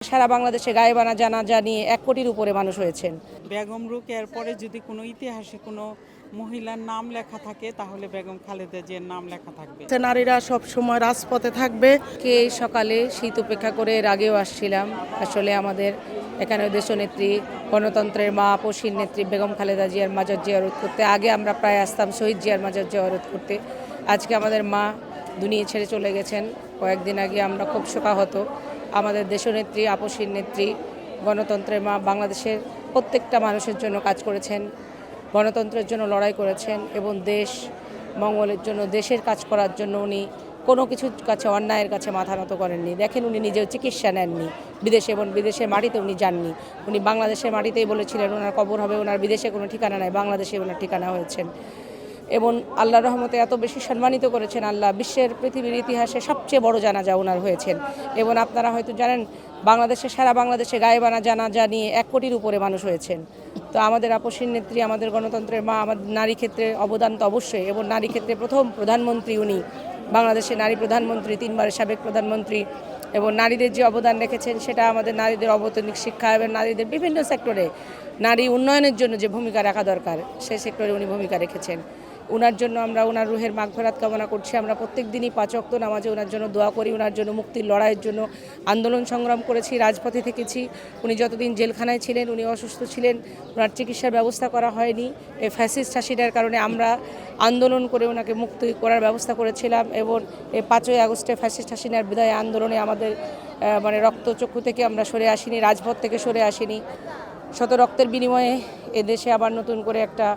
সারা বাংলাদেশে গায়েবানা জানাজা নিয়ে ১ কোটির উপরে মানুষ হয়েছেন। বেগম রোকেয়ার পরে যদি কোনো ইতিহাসে কোনো মহিলার নাম লেখা থাকে তাহলে বেগম খালেদা জিয়ার নাম লেখা থাকবে। নারীরা সব সময় রাজপথে থাকবে। কে সকালে শীত উপেক্ষা করে এর আগেও আসছিলাম। আসলে আমাদের এখানে দেশনেত্রী, গণতন্ত্রের মা, আপসীর নেত্রী বেগম খালেদা জিয়ার মাজার জিয়ারত করতে। আগে আমরা প্রায় আসতাম শহীদ জিয়ার মাজার জিয়ারত করতে। আজকে আমাদের মা দুনিয়া ছেড়ে চলে গেছেন। কয়েকদিন আগে আমরা খুব শোকাহত। আমাদের দেশনেত্রী, আপসীর নেত্রী, গণতন্ত্রের মা বাংলাদেশের প্রত্যেকটা মানুষের জন্য কাজ করেছেন, গণতন্ত্রের জন্য লড়াই করেছেন এবং দেশ মঙ্গলের জন্য, দেশের কাজ করার জন্য উনি কোনো কিছুর কাছে, অন্যায়ের কাছে মাথা নত করেননি। দেখেন, উনি নিজেও চিকিৎসা নেননি বিদেশে, এবং বিদেশের মাটিতে উনি যাননি। উনি বাংলাদেশের মাটিতেই বলেছিলেন ওনার কবর হবে, ওনার বিদেশে কোনো ঠিকানা নাই, বাংলাদেশে ওনার ঠিকানা হয়েছেন। এবং আল্লাহর রহমতে এত বেশি সম্মানিত করেছেন আল্লাহ, বিশ্বের পৃথিবীর ইতিহাসে সবচেয়ে বড় জানাজা ওনার হয়েছেন। এবং আপনারা হয়তো জানেন, সারা বাংলাদেশে গায়েবানা জানাজা নিয়ে ১ কোটির উপরে মানুষ হয়েছেন। তো আমাদের আপসীর নেত্রী, আমাদের গণতন্ত্রের মা, আমাদের নারী ক্ষেত্রে অবদান তো অবশ্যই, এবং নারী ক্ষেত্রে প্রথম প্রধানমন্ত্রী উনি, বাংলাদেশের নারী প্রধানমন্ত্রী, 3 বারের সাবেক প্রধানমন্ত্রী। এবং নারীদের যে অবদান রেখেছেন সেটা আমাদের নারীদের অবৈতনিক শিক্ষা এবং নারীদের বিভিন্ন সেক্টরে নারী উন্নয়নের জন্য যে ভূমিকা রাখা দরকার সেই সেক্টরে উনি ভূমিকা রেখেছেন। ওনার জন্য আমরা ওনার রুহের মাগফিরাত কামনা করছি। আমরা প্রত্যেক দিনই 5 ওয়াক্ত নামাজে ওনার জন্য দোয়া করি, ওনার জন্য মুক্তির লড়াইয়ের জন্য আন্দোলন সংগ্রাম করেছি, রাজপথে থেকেছি। উনি যতদিন জেলখানায় ছিলেন, উনি অসুস্থ ছিলেন, ওনার চিকিৎসার ব্যবস্থা করা হয়নি। এই ফ্যাসিস্ট হাসিনার কারণে আমরা আন্দোলন করে ওনাকে মুক্তি করার ব্যবস্থা করেছিলাম। এবং এই 5ই আগস্টে ফ্যাসিস্ট হাসিনার বিদায় আন্দোলনে আমাদের রক্তচক্ষু থেকে আমরা সরে আসিনি, রাজপথ থেকে সরে আসিনি। শত রক্তের বিনিময়ে এদেশে আবার নতুন করে একটা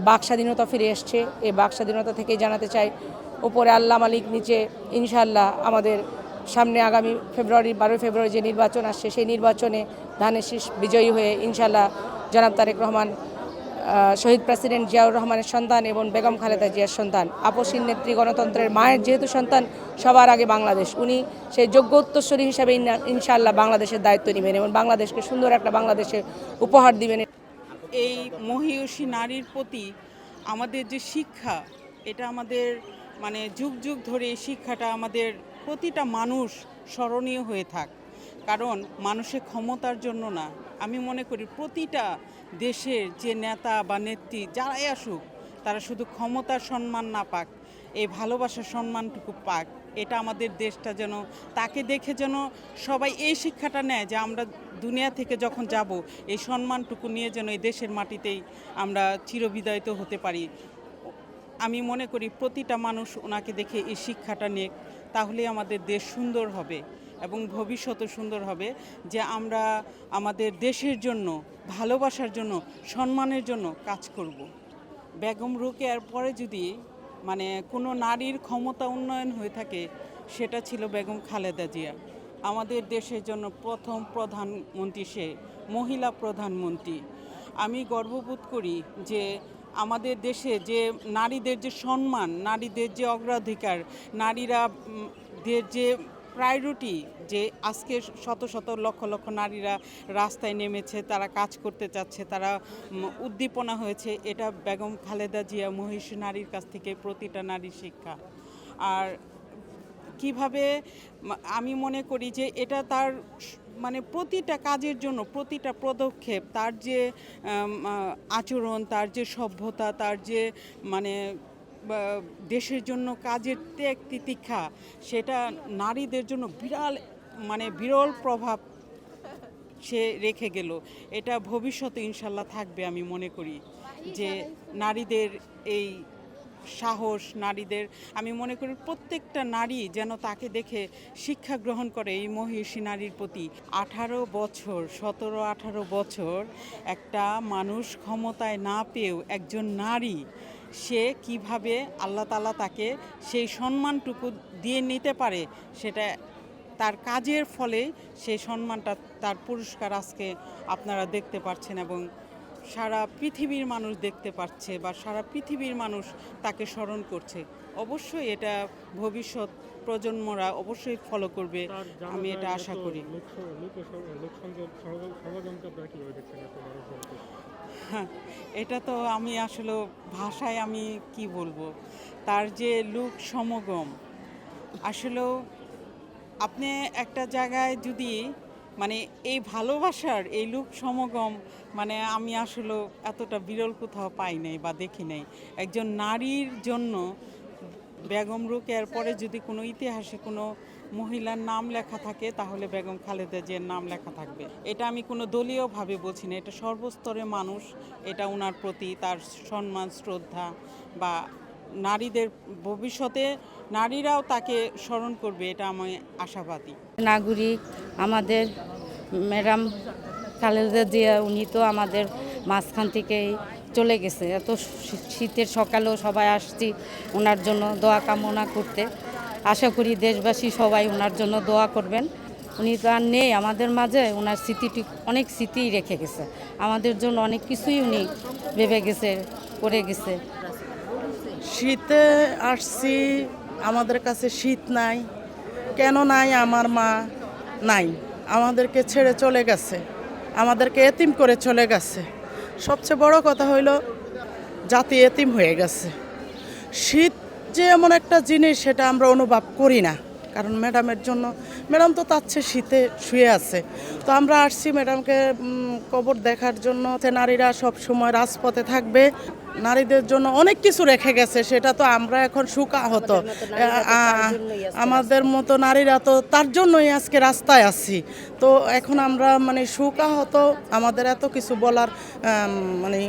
বাক স্বাধীনতা ফিরে এসছে। এই বাক স্বাধীনতা থেকেই জানাতে চাই, উপরে আল্লাহ মালিক, নিচে ইনশাআল্লাহ আমাদের সামনে আগামী 12 ফেব্রুয়ারি যে নির্বাচন আসছে, সেই নির্বাচনে ধানের শীষ বিজয়ী হয়ে ইনশাআল্লাহ জনাব তারেক রহমান, শহীদ প্রেসিডেন্ট জিয়াউর রহমানের সন্তান এবং বেগম খালেদা জিয়ার সন্তান, আপসীর নেত্রী, গণতন্ত্রের মায়ের যেহেতু সন্তান, সবার আগে বাংলাদেশ। উনি সেই যোগ্য উত্তরসূরি হিসাবে ইনশাআল্লাহ বাংলাদেশের দায়িত্ব নেবেন এবং বাংলাদেশকে সুন্দর একটা বাংলাদেশে উপহার দিবেন। এই মহিয়সী নারীর প্রতি আমাদের যে শিক্ষা, এটা আমাদের যুগ যুগ ধরে এই শিক্ষাটা আমাদের প্রতিটা মানুষ স্মরণীয় হয়ে থাক। কারণ মানুষের ক্ষমতার জন্য না, আমি মনে করি প্রতিটা দেশের যে নেতা বা নেত্রী যারাই আসুক, তারা শুধু ক্ষমতার সম্মান না পাক, এই ভালোবাসার সম্মানটুকু পাক। এটা আমাদের দেশটা যেন, তাকে দেখে যেন সবাই এই শিক্ষাটা নেয় যে আমরা দুনিয়া থেকে যখন যাব, এই সম্মানটুকু নিয়ে যেন এই দেশের মাটিতেই আমরা চিরবিদায়িত হতে পারি। আমি মনে করি প্রতিটা মানুষ ওনাকে দেখে এই শিক্ষাটা নেক, তাহলেই আমাদের দেশ সুন্দর হবে এবং ভবিষ্যতে সুন্দর হবে। যে আমরা আমাদের দেশের জন্য, ভালোবাসার জন্য, সম্মানের জন্য কাজ করব। বেগম রোকেয়ার পরে যদি কোনো নারীর ক্ষমতা উন্নয়ন হয়ে থাকে, সেটা ছিল বেগম খালেদা জিয়া। আমাদের দেশের জন্য প্রথম প্রধানমন্ত্রী, সে মহিলা প্রধানমন্ত্রী। আমি গর্ববোধ করি যে আমাদের দেশে যে নারীদের যে সম্মান, নারীদের যে অগ্রাধিকার, নারীরা যে প্রায়োরিটি, যে আজকে শত শত লক্ষ লক্ষ নারীরা রাস্তায় নেমেছে, তারা কাজ করতে চাচ্ছে, তারা উদ্দীপনা হয়েছে, এটা বেগম খালেদা জিয়া মহিষী নারীর কাছ থেকে প্রতিটা নারী শিক্ষা। আর কিভাবে, আমি মনে করি যে এটা তার প্রতিটা কাজের জন্য, প্রতিটা পদক্ষেপ, তার যে আচরণ, তার যে সভ্যতা, তার যে দেশের জন্য কাজের ত্যাগ তিতিক্ষা, সেটা নারীদের জন্য বিরল প্রভাব সে রেখে গেল। এটা ভবিষ্যতে ইনশাল্লাহ থাকবে। আমি মনে করি যে নারীদের এই সাহস, নারীদের, আমি মনে করি প্রত্যেকটা নারী যেন তাকে দেখে শিক্ষা গ্রহণ করে এই মহিষী নারীর প্রতি। 17-18 বছর একটা মানুষ ক্ষমতায় না পেয়েও একজন নারী, সে কিভাবে আল্লাহ তাআলা তাকে সেই সম্মানটুকু দিয়ে নিতে পারে, সেটা তার কাজের ফলে সেই সম্মানটা, তার পুরস্কার আজকে আপনারা দেখতে পাচ্ছেন এবং সারা পৃথিবীর মানুষ দেখতে পাচ্ছে, বা সারা পৃথিবীর মানুষ তাকে স্মরণ করছে। অবশ্যই এটা ভবিষ্যৎ প্রজন্মরা অবশ্যই ফলো করবে, আমি এটা আশা করি। হ্যাঁ, এটা তো আমি আসলে ভাষায় আমি কি বলবো, তার যে লোক সমাগম, আসলেও আপনি একটা জায়গায় যদি মানে এই ভালোবাসার এই লোক সমাগম মানে আমি আসলে এতটা বিরল কোথাও পাই নাই বা দেখি নাই। একজন নারীর জন্য বেগম রোকেয়ার পরে যদি কোনো ইতিহাসে কোনো মহিলার নাম লেখা থাকে তাহলে বেগম খালেদা জিয়ার নাম লেখা থাকবে। এটা আমি কোনো দলীয়ভাবে বলছি না, এটা সর্বস্তরের মানুষ এটা ওনার প্রতি তার সম্মান শ্রদ্ধা বা নারীদের ভবিষ্যতে নারীরাও তাকে স্মরণ করবে, এটা আমি আশাবাদী। নাগরিক আমাদের ম্যাডাম খালেদা জিয়া, উনি তো আমাদের মাঝখান থেকেই চলে গেছে। এত শীতের সকালেও সবাই আসছি ওনার জন্য দোয়া কামনা করতে। আশা করি দেশবাসী সবাই ওনার জন্য দোয়া করবেন। উনি তো আর নেই আমাদের মাঝে, ওনার স্মৃতিটি অনেক স্মৃতিই রেখে গেছে আমাদের জন্য, অনেক কিছুই উনি ভেবে গেছে, করে গেছে। শীতে আসছি, আমাদের কাছে শীত নাই। কেন নাই? আমার মা নাই, আমাদেরকে ছেড়ে চলে গেছে, আমাদেরকে এতিম করে চলে গেছে। সবচেয়ে বড় কথা হইল জাতি এতিম হয়ে গেছে। শীত যে এমন একটা জিনিস সেটা আমরা অনুভব করি না, কারণ ম্যাডামের জন্য, ম্যাডাম তো তার চেয়ে শীতে শুয়ে আছে। তো আমরা আসছি ম্যাডামকে কবর দেখার জন্য। নারীরা সব সময় রাজপথে থাকবে, নারীদের জন্য অনেক কিছু রেখে গেছে, সেটা তো আমরা এখন শোকাহত। আমাদের মতো নারীরা তো তার জন্যই আজকে রাস্তায় আছি। তো এখন আমরা মানে শোকাহত, আমাদের এত কিছু বলার মানে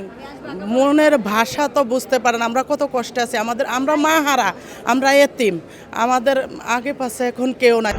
মনের ভাষা তো বুঝতে পারেন আমরা কত কষ্টে আছি। আমরা মা হারা, আমরা এতিম, আমাদের আগে পাশে এখন কেউ নাই।